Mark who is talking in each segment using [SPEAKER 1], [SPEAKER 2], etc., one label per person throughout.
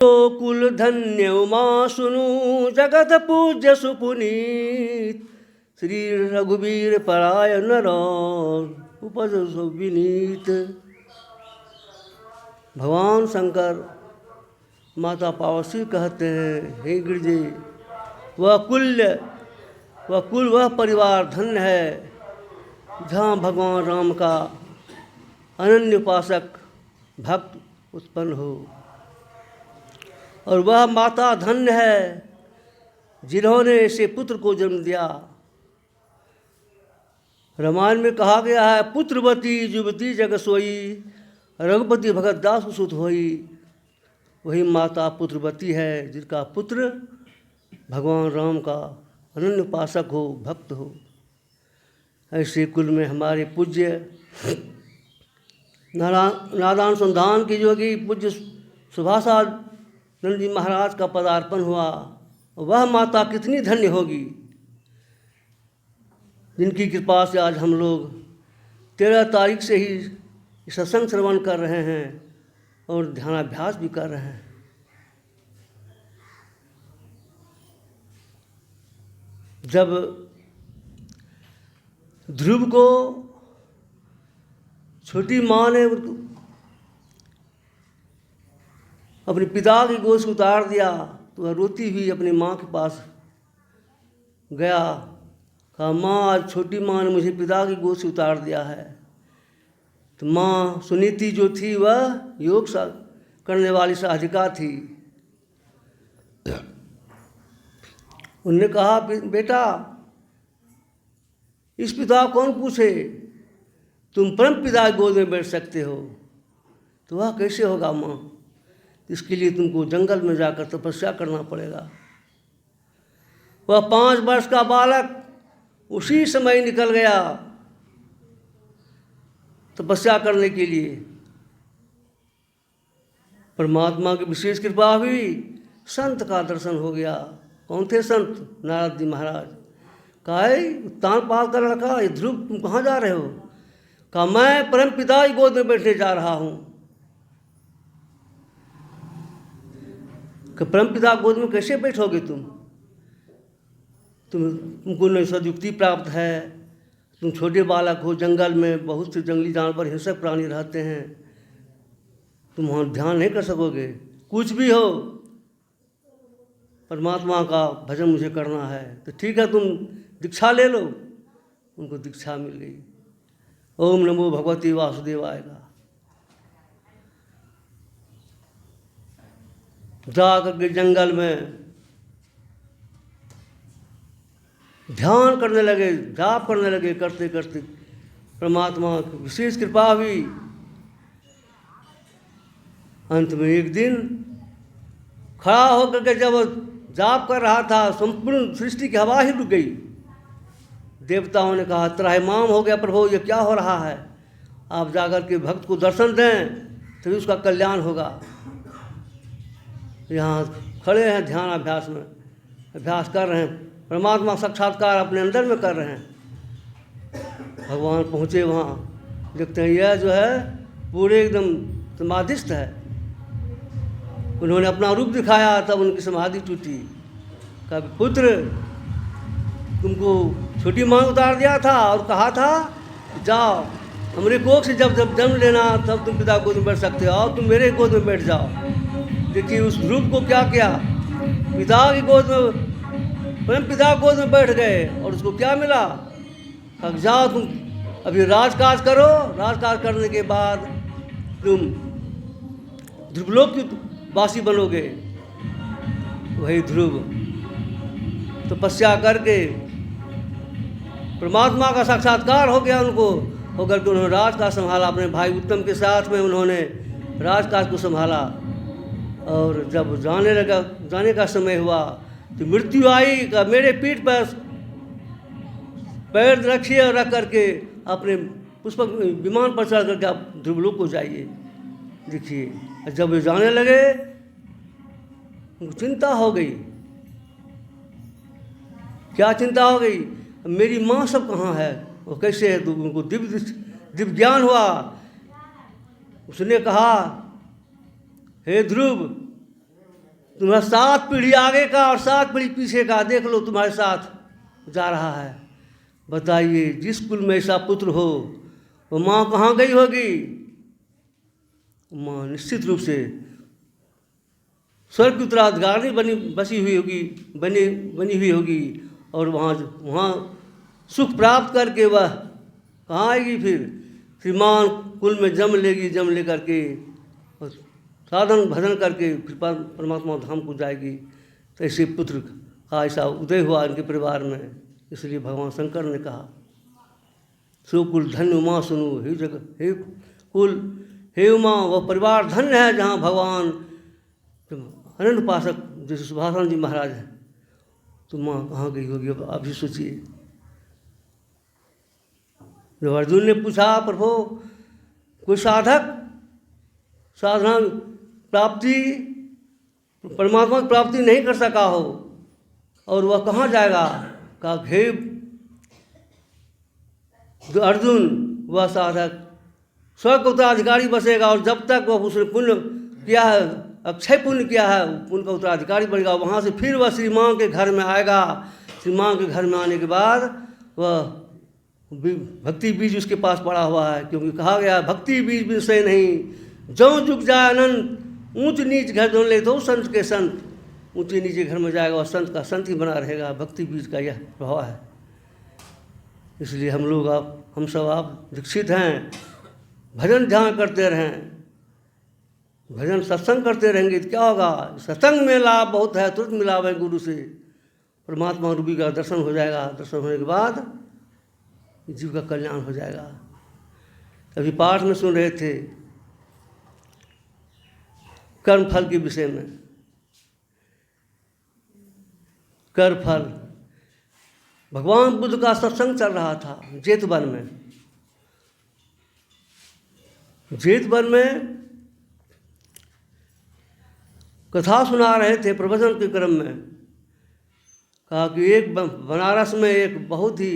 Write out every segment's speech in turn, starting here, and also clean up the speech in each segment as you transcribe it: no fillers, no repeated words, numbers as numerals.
[SPEAKER 1] कुल धन्य उमा सुनु जगत पूज्य सुपुनीत श्री रघुवीर परायण उपज विनीत। भगवान शंकर माता पार्वती कहते हैं, हे गिरजे, वह कुल वह परिवार धन्य है जहाँ भगवान राम का अनन्य उपासक भक्त उत्पन्न हो, और वह माता धन्य है जिन्होंने ऐसे पुत्र को जन्म दिया। रामायण में कहा गया है, पुत्रवती युवती जग सोई रघुपति भगत दास सुत होई। वही माता पुत्रवती है जिनका पुत्र भगवान राम का अनन्य उपासक हो, भक्त हो। ऐसे कुल में हमारे पूज्य नादानुसंधान के योगी पूज्य सुभाषानंद जी महाराज का पदार्पण हुआ। वह माता कितनी धन्य होगी जिनकी कृपा से आज हम लोग 13 तारीख से ही सत्संग श्रवण कर रहे हैं और ध्यानाभ्यास भी कर रहे हैं। जब ध्रुव को छोटी माँ ने अपने पिता की गोद से उतार दिया तो वह रोती हुई अपनी माँ के पास गया। कहा, माँ, आज छोटी माँ ने मुझे पिता की गोद से उतार दिया है। तो माँ सुनीति जो थी वह योग करने वाली साधिका थी। उनने कहा, बेटा, इस पिता कौन पूछे, तुम परम पिता की गोद में बैठ सकते हो। तो वह कैसे होगा माँ, इसके लिए तुमको जंगल में जाकर तपस्या करना पड़ेगा। वह 5 वर्ष का बालक उसी समय निकल गया तपस्या करने के लिए। परमात्मा की विशेष कृपा हुई, संत का दर्शन हो गया। कौन थे संत? नारद जी महाराज। कहा, तान पाल कर रखा, ये ध्रुव तुम कहाँ जा रहे हो? कहा, मैं परम पिता की गोद में बैठने जा रहा हूँ। कि परम पिता गोद में कैसे बैठोगे तुमको न सदयुक्ति प्राप्त है, तुम छोटे बालक हो, जंगल में बहुत से जंगली जानवर हिंसक प्राणी रहते हैं, तुम वहाँ ध्यान नहीं कर सकोगे। कुछ भी हो, परमात्मा का भजन मुझे करना है। तो ठीक है, तुम दीक्षा ले लो। उनको दीक्षा मिल गई। ओम नमो भगवती वासुदेवाय का जा करके जंगल में ध्यान करने लगे, जाप करने लगे। करते करते परमात्मा की विशेष कृपा हुई। अंत में एक दिन खड़ा होकर के जब जाप कर रहा था, संपूर्ण सृष्टि की हवा ही रुक गई। देवताओं ने कहा, त्राहिमाम हो गया प्रभु, ये क्या हो रहा है? आप जाकर के भक्त को दर्शन दें तभी उसका कल्याण होगा। यहाँ खड़े हैं ध्यान अभ्यास में, अभ्यास कर रहे हैं, परमात्मा साक्षात्कार अपने अंदर में कर रहे हैं। भगवान पहुँचे वहाँ, देखते हैं यह जो है पूरे एकदम समाधिस्थ है। उन्होंने अपना रूप दिखाया, तब उनकी समाधि टूटी। कहा, पुत्र, तुमको छोटी माँ उतार दिया था और कहा था जाओ हमरे कोख से जब जन्म लेना तब तुम पिता गोद में बैठ सकते हो, और तुम मेरे गोद में बैठ जाओ। देखिए उस ध्रुव को क्या किया, पिता की गोद में, परम पिता गोद में बैठ गए, और उसको क्या मिला? कहा, जाओ तुम अभी राजकाज करो, राजकाज करने के बाद तुम ध्रुवलोक की वासी बनोगे। वही ध्रुव तपस्या करके परमात्मा का साक्षात्कार हो गया उनको, होकर के उन्होंने राजकाज संभाला। अपने भाई उत्तम के साथ में उन्होंने राजकाज को संभाला। और जब जाने का समय हुआ तो मृत्यु आई। का मेरे पीठ पर पैर रखिए और रख करके अपने पुष्पक विमान पर चढ़ करके आप ध्रुवलोक को जाइए। देखिए जब वे जाने लगे उनको चिंता हो गई। क्या चिंता हो गई? मेरी माँ सब कहाँ है, वो कैसे है? तो उनको दिव्य ज्ञान हुआ। उसने कहा, हे ध्रुव, तुम्हारा 7 पीढ़ी आगे का और 7 पीढ़ी पीछे का देख लो तुम्हारे साथ जा रहा है। बताइए, जिस कुल में ऐसा पुत्र हो वो माँ कहाँ गई होगी? माँ निश्चित रूप से स्वर्ग की उत्तराधिकारी बनी हुई होगी और वहाँ सुख प्राप्त करके वह कहाँ आएगी? फिर श्रीमान कुल में जन्म लेकर के और साधन भजन करके फिर परमात्मा धाम को जाएगी। तो ऐसे पुत्र का ऐसा उदय हुआ इनके परिवार में। इसलिए भगवान शंकर ने कहा, सो कुल धन्य उमा सुनो, हे जगत, हे कुल, हे उमा, वह परिवार धन्य है जहाँ भगवान अनंत उपासक जैसे सुभाषानंद जी महाराज हैं। तो माँ कहाँ गई होगी? अब आप भी सोचिए। जब अर्जुन ने पूछा, प्रभु कोई साधक साधना प्राप्ति परमात्मा की प्राप्ति नहीं कर सका हो और वह कहाँ जाएगा? कहा, हे अर्जुन, वह साधक स्वर्ग का उत्तराधिकारी बसेगा और जब तक वह उसने पुण्य किया है, अक्षय पुण्य किया है, पुण्य का उत्तराधिकारी बनेगा। वहाँ से फिर वह श्रीमान के घर में आएगा। श्रीमान के घर में आने के बाद वह भक्ति बीज उसके पास पड़ा हुआ है, क्योंकि कहा गया है भक्ति बीज विषय नहीं, जो जुग जाए अनंत, ऊंच नीच घर जोन ले तो संत के संत। ऊंचे नीचे घर में जाएगा और संत का संत ही बना रहेगा। भक्ति बीज का यह प्रभाव है। इसलिए हम सब आप दीक्षित हैं, भजन ध्यान करते रहें, भजन सत्संग करते रहेंगे तो क्या होगा? सत्संग में लाभ बहुत है, तुरंत मिलाव है गुरु से, परमात्मा रूपी का दर्शन हो जाएगा। दर्शन होने के बाद जीव का कल्याण हो जाएगा। अभी पाठ में सुन रहे थे कर्म फल के विषय में। कर्म फल, भगवान बुद्ध का सत्संग चल रहा था जेतवन में। जेतवन में कथा सुना रहे थे प्रवचन के क्रम में। कहा कि एक बनारस में एक बहुत ही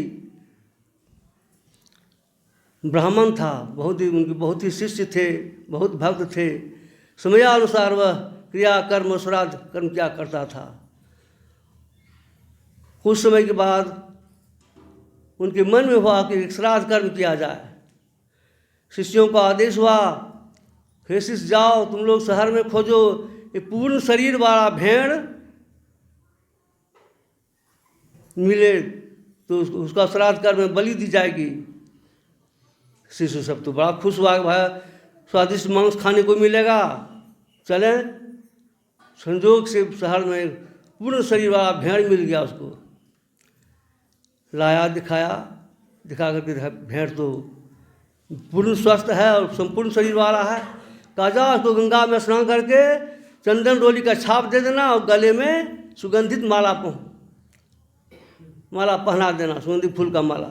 [SPEAKER 1] ब्राह्मण था, उनके बहुत ही शिष्य थे, बहुत भक्त थे। समयानुसार वह क्रिया कर्म श्राद्ध कर्म क्या करता था। कुछ समय के बाद उनके मन में हुआ कि एक श्राद्ध कर्म किया जाए। शिष्यों का आदेश हुआ, हे शिष्य जाओ तुम लोग शहर में खोजो ये पूर्ण शरीर वाला भेड़ मिले तो उसका श्राद्ध कर्म में बलि दी जाएगी। शिशु सब तो बड़ा खुश हुआ भाई स्वादिष्ट मांस खाने को मिलेगा, चलें। संजोग से शहर में पूर्ण शरीर वाला भेड़ मिल गया। उसको लाया, दिखा करके भेड़ तो पूर्ण स्वस्थ है और संपूर्ण शरीर वाला है। कहा जा उसको गंगा में स्नान करके चंदन रोली का छाप दे देना और गले में सुगंधित माला पहना देना, सुगंधित फूल का माला।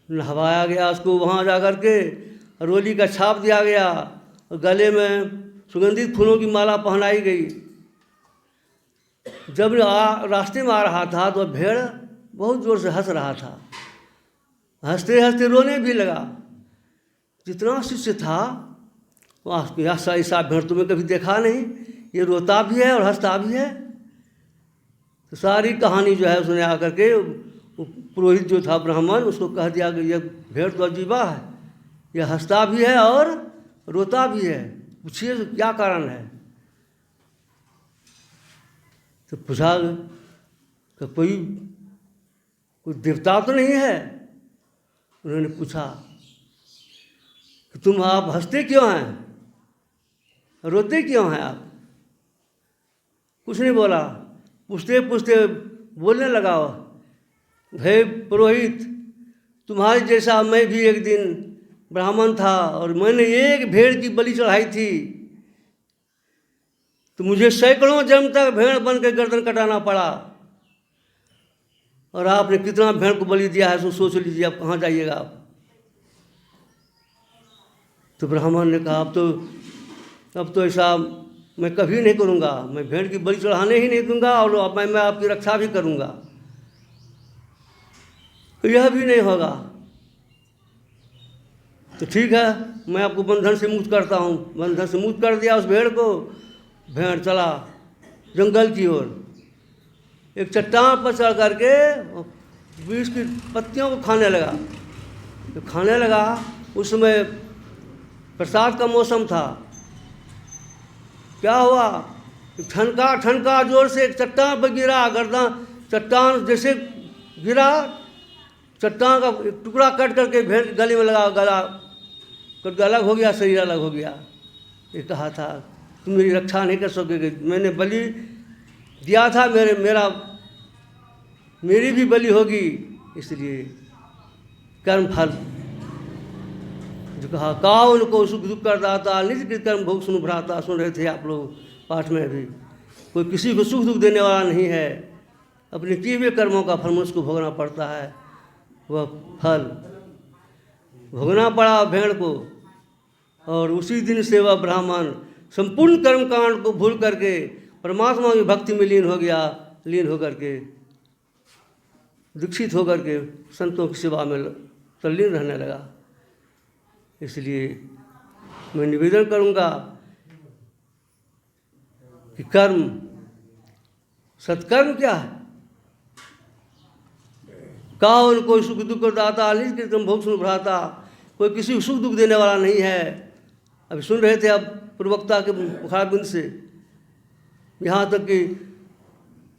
[SPEAKER 1] नहवाया गया उसको, वहाँ जा कर के रोली का छाप दिया गया और गले में सुगंधित फूलों की माला पहनाई गई। जब रास्ते में आ रहा था तो भेड़ बहुत जोर से हंस रहा था, हंसते हंसते रोने भी लगा। जितना शिष्य था वह ऐसा भेड़ तुम्हें कभी देखा नहीं, ये रोता भी है और हंसता भी है। तो सारी कहानी जो है उसने आकर के पुरोहित जो था ब्राह्मण उसको कह दिया कि यह भेड़ तो अजीबा है, यह हंसता भी है और रोता भी है, पूछिए क्या कारण है। तो पूछा कि कोई देवता तो नहीं है। उन्होंने पूछा कि आप हंसते क्यों हैं, रोते क्यों हैं आप? कुछ नहीं बोला। पूछते पूछते बोलने लगा, हे पुरोहित, तुम्हारे जैसा मैं भी एक दिन ब्राह्मण था और मैंने एक भेड़ की बलि चढ़ाई थी, तो मुझे सैकड़ों जन्म तक भेड़ बन के गर्दन कटाना पड़ा। और आपने कितना भेड़ को बलि दिया है, सोच लीजिए आप कहाँ जाइएगा आप। तो ब्राह्मण ने कहा अब तो ऐसा मैं कभी नहीं करूँगा, मैं भेड़ की बलि चढ़ाने ही नहीं दूंगा और अब मैं आपकी रक्षा भी करूँगा, तो यह भी नहीं होगा। तो ठीक है, मैं आपको बंधन से मुक्त करता हूँ। बंधन से मुक्त कर दिया उस भेड़ को। भेड़ चला जंगल की ओर। एक चट्टान पर चढ़ करके बीज की पत्तियों को खाने लगा। तो खाने लगा, उस समय बरसात का मौसम था। क्या हुआ, ठनका ठनका जोर से एक चट्टान पर गिरा। गर्दन चट्टान जैसे गिरा, चट्टान का एक टुकड़ा कट करके भेड़ गले में लगा, गला कट अलग हो गया, शरीर अलग हो गया। ये कहा था तुम मेरी रक्षा नहीं कर सकोगे, मैंने बलि दिया था, मेरी भी बलि होगी। इसलिए कर्म फल जो कहा उनको सुख दुख कर दाता निज कृत कर्म भोग सुन भ्राता। सुन रहे थे आप लोग पाठ में भी। कोई किसी को सुख दुख देने वाला नहीं है, अपने किए हुए कर्मों का फल मनुष्य को भोगना पड़ता है। वह फल भोगना पड़ा भेड़ को, और उसी दिन से वह ब्राह्मण संपूर्ण कर्म कांड को भूल करके परमात्मा की भक्ति में लीन हो गया। लीन होकर के दीक्षित होकर के संतों की सेवा में तल्लीन रहने लगा। इसलिए मैं निवेदन करूंगा कि कर्म, सत्कर्म क्या है? कहा उनको सुख दुख दाता निज कृत भोग सुन भ्राता। कोई किसी को सुख दुख देने वाला नहीं है। अभी सुन रहे थे अब पूर्वक्ता के मुखारबिंद से, यहाँ तक कि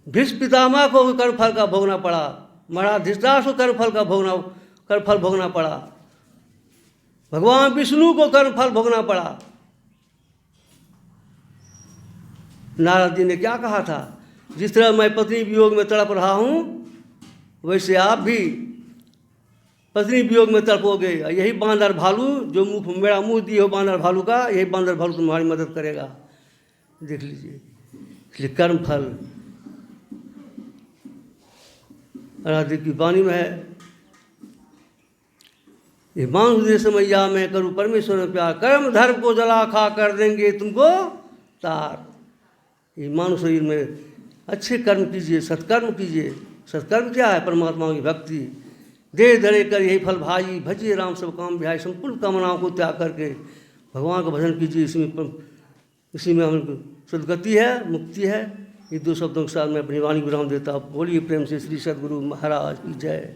[SPEAKER 1] भीष्म पितामह को कर्म फल का भोगना पड़ा, महाराज धृतराष्ट्र को कर्म फल भोगना पड़ा, भगवान विष्णु को कर्म फल भोगना पड़ा। नारद जी ने क्या कहा था, जिस तरह मैं पत्नी वियोग में तड़प रहा हूँ, वैसे आप भी पत्नी वियोग में तड़पोगे। यही बांदर भालू जो मेरा मुंह दिए हो बांदर भालू का, यही बांदर भालू तुम्हारी मदद करेगा। देख लीजिए, इसलिए कर्म फल राधे की वाणी में है, ये मानुष देश मैया मैं करूँ परमेश्वर में प्यार, कर्म धर्म को जला खा कर देंगे तुमको तार। ये मानव शरीर में अच्छे कर्म कीजिए, सत्कर्म कीजिए। सत्कर्म क्या है? परमात्मा की भक्ति। दे धरे कर यही फल भाई, भजिए राम सब काम भियाई। संपूर्ण कामनाओं को त्याग करके भगवान का भजन कीजिए। इसी में हम सदगति है, मुक्ति है। ये दो शब्दों के साथ मैं अपनी वाणी विराम देता हूँ। बोलिए प्रेम से श्री सद्गुरु महाराज की जय।